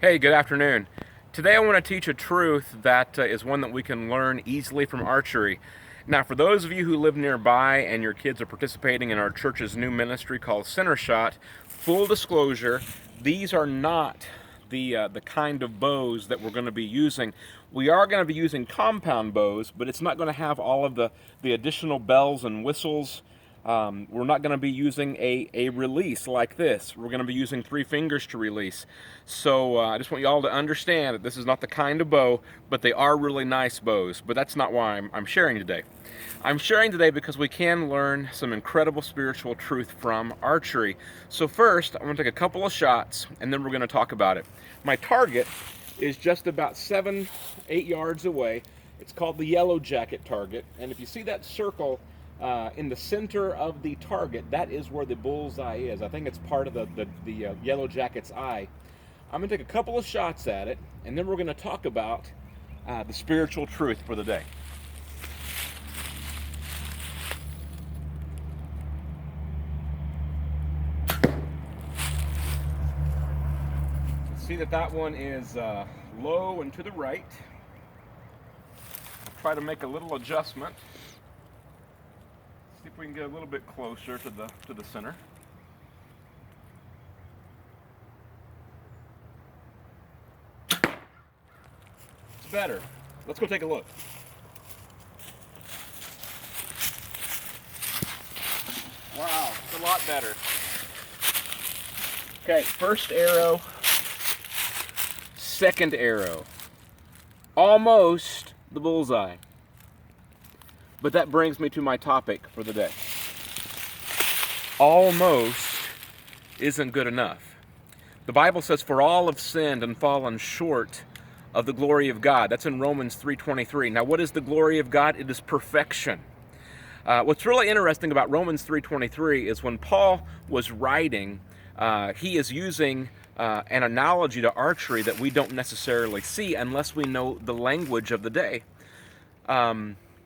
Hey, good afternoon. Today I want to teach a truth that is one that we can learn easily from archery. Now, for those of you who live nearby and your kids are participating in our church's new ministry called Center Shot, full disclosure, these are not the kind of bows that we're going to be using. We are going to be using compound bows, but it's not going to have all of the additional bells and whistles. We're not going to be using a release like this. We're going to be using 3 fingers to release. So I just want you all to understand that this is not the kind of bow, but they are really nice bows. But that's not why I'm sharing today. I'm sharing today because we can learn some incredible spiritual truth from archery. So first, I'm going to take a couple of shots, and then we're going to talk about it. My target is just about 7-8 yards away. It's called the yellow jacket target, and if you see that circle in the center of the target, that is where the bullseye is. I think it's part of the yellow jacket's eye. I'm going to take a couple of shots at it, and then we're going to talk about the spiritual truth for the day. See that one is low and to the right. I'll try to make a little adjustment. See if we can get a little bit closer to the center. It's better. Let's go take a look. Wow, it's a lot better. Okay, first arrow, second arrow. Almost the bullseye. But that brings me to my topic for the day. Almost isn't good enough. The Bible says, "For all have sinned and fallen short of the glory of God." That's in Romans 3:23. Now, what is the glory of God? It is perfection. What's really interesting about Romans 3:23 is when Paul was writing, he is using an analogy to archery that we don't necessarily see unless we know the language of the day.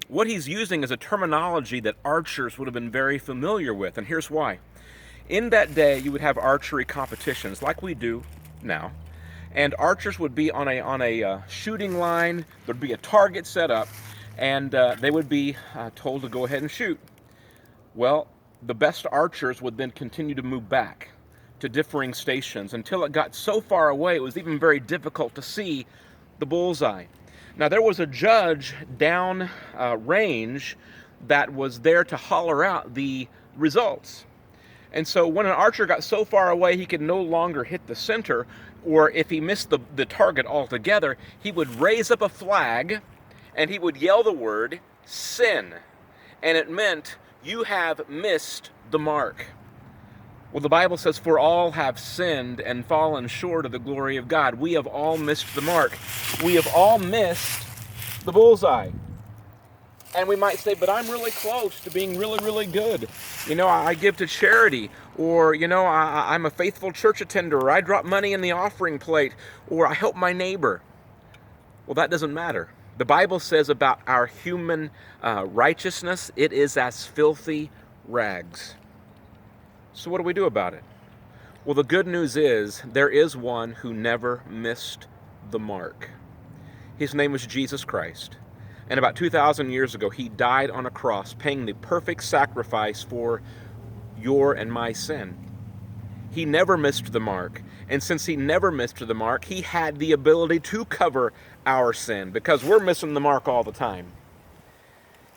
What he's using is a terminology that archers would have been very familiar with, and here's why. In that day, you would have archery competitions like we do now, and archers would be on a shooting line. There'd be a target set up, and they would be told to go ahead and shoot. Well, the best archers would then continue to move back to differing stations until it got so far away it was even very difficult to see the bullseye. Now, there was a judge down range that was there to holler out the results. And so when an archer got so far away he could no longer hit the center, or if he missed the target altogether, he would raise up a flag and he would yell the word sin. And it meant, "You have missed the mark." Well, the Bible says, "For all have sinned and fallen short of the glory of God." We have all missed the mark. We have all missed the bullseye. And we might say, "But I'm really close to being really, really good. I give to charity, or, I'm a faithful church attender, or I drop money in the offering plate, or I help my neighbor." Well, that doesn't matter. The Bible says about our human righteousness, it is as filthy rags. So what do we do about it? Well, the good news is there is one who never missed the mark. His name was Jesus Christ. And about 2,000 years ago, he died on a cross, paying the perfect sacrifice for your and my sin. He never missed the mark. And since he never missed the mark, he had the ability to cover our sin, because we're missing the mark all the time.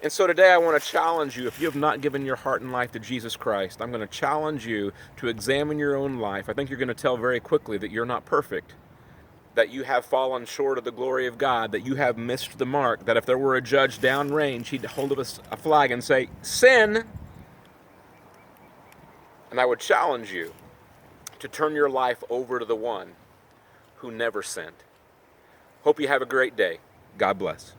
And so today I want to challenge you, if you have not given your heart and life to Jesus Christ, I'm going to challenge you to examine your own life. I think you're going to tell very quickly that you're not perfect, that you have fallen short of the glory of God, that you have missed the mark, that if there were a judge downrange, he'd hold up a flag and say, "Sin." And I would challenge you to turn your life over to the one who never sinned. Hope you have a great day. God bless.